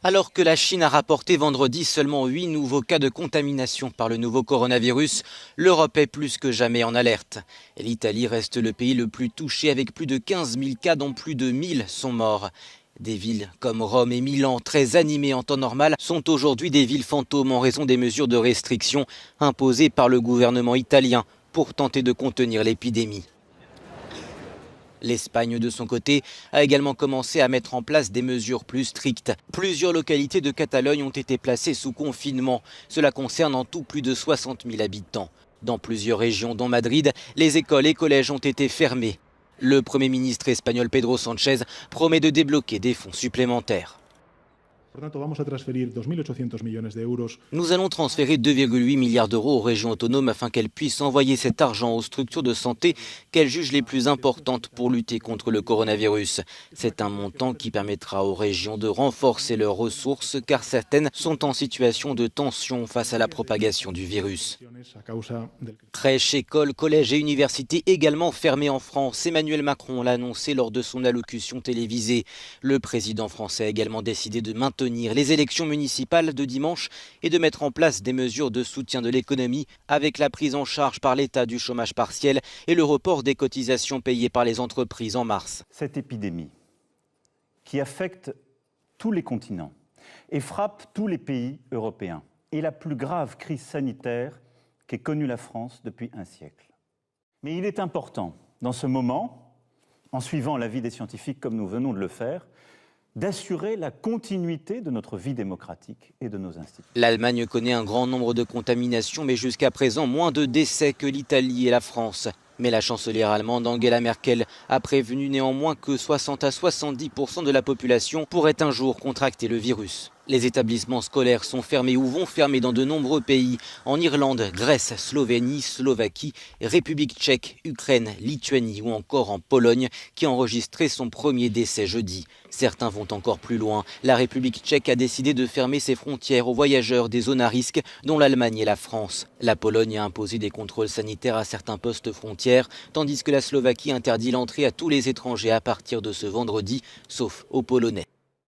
Alors que la Chine a rapporté vendredi seulement 8 nouveaux cas de contamination par le nouveau coronavirus, l'Europe est plus que jamais en alerte. L'Italie reste le pays le plus touché avec plus de 15 000 cas dont plus de 1000 sont morts. Des villes comme Rome et Milan, très animées en temps normal, sont aujourd'hui des villes fantômes en raison des mesures de restriction imposées par le gouvernement italien pour tenter de contenir l'épidémie. L'Espagne, de son côté, a également commencé à mettre en place des mesures plus strictes. Plusieurs localités de Catalogne ont été placées sous confinement. Cela concerne en tout plus de 60 000 habitants. Dans plusieurs régions, dont Madrid, les écoles et collèges ont été fermés. Le Premier ministre espagnol Pedro Sánchez promet de débloquer des fonds supplémentaires. Nous allons transférer 2,8 milliards d'euros aux régions autonomes afin qu'elles puissent envoyer cet argent aux structures de santé qu'elles jugent les plus importantes pour lutter contre le coronavirus. C'est un montant qui permettra aux régions de renforcer leurs ressources car certaines sont en situation de tension face à la propagation du virus. Crèches, écoles, collèges et universités également fermées en France. Emmanuel Macron l'a annoncé lors de son allocution télévisée. Le président français a également décidé de maintenir les élections municipales de dimanche et de mettre en place des mesures de soutien de l'économie avec la prise en charge par l'État du chômage partiel et le report des cotisations payées par les entreprises en mars. Cette épidémie qui affecte tous les continents et frappe tous les pays européens est la plus grave crise sanitaire qu'ait connue la France depuis un siècle. Mais il est important, dans ce moment, en suivant l'avis des scientifiques comme nous venons de le faire, d'assurer la continuité de notre vie démocratique et de nos institutions. L'Allemagne connaît un grand nombre de contaminations, mais jusqu'à présent moins de décès que l'Italie et la France. Mais la chancelière allemande Angela Merkel a prévenu néanmoins que 60 à 70% de la population pourrait un jour contracter le virus. Les établissements scolaires sont fermés ou vont fermer dans de nombreux pays, en Irlande, Grèce, Slovénie, Slovaquie, République tchèque, Ukraine, Lituanie ou encore en Pologne qui a enregistré son premier décès jeudi. Certains vont encore plus loin. La République tchèque a décidé de fermer ses frontières aux voyageurs des zones à risque, dont l'Allemagne et la France. La Pologne a imposé des contrôles sanitaires à certains postes frontières, tandis que la Slovaquie interdit l'entrée à tous les étrangers à partir de ce vendredi, sauf aux Polonais.